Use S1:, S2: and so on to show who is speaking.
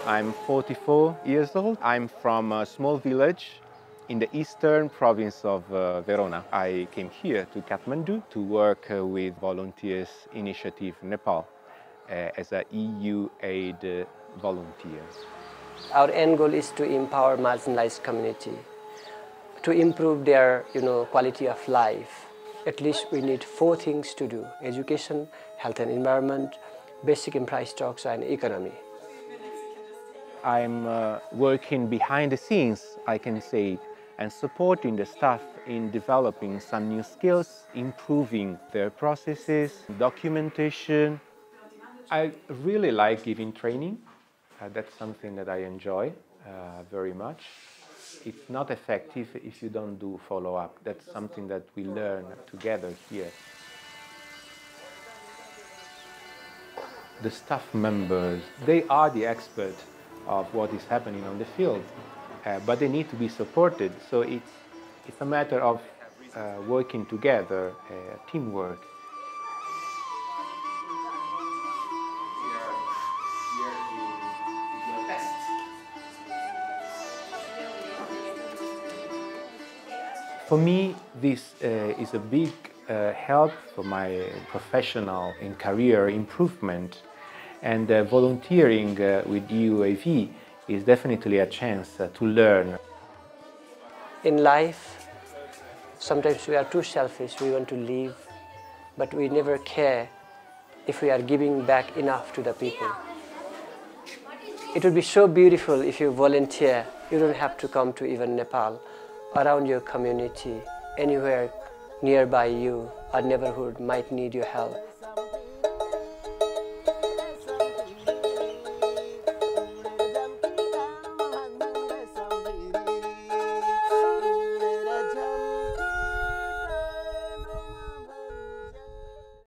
S1: I'm 44 years old. I'm from a small village in the eastern province of Verona. I came here to Kathmandu to work with Volunteers Initiative Nepal as an EU Aid volunteer.
S2: Our end goal is to empower marginalized community, to improve their quality of life. At least we need 4 things to do: education, health and environment, basic infrastructure and economy.
S1: I'm working behind the scenes, I can say, and supporting the staff in developing some new skills, improving their processes, documentation. I really like giving training. That's something that I enjoy very much. It's not effective if you don't do follow-up. That's something that we learn together here. The staff members, they are the experts of what is happening on the field, but they need to be supported. So it's a matter of working together, teamwork. For me, this is a big help for my professional and career improvement. And volunteering with UAV is definitely a chance to learn.
S2: In life, sometimes we are too selfish. We want to live, but we never care if we are giving back enough to the people. It would be so beautiful if you volunteer. You don't have to come to even Nepal. Around your community, anywhere nearby you, a neighborhood might need your help.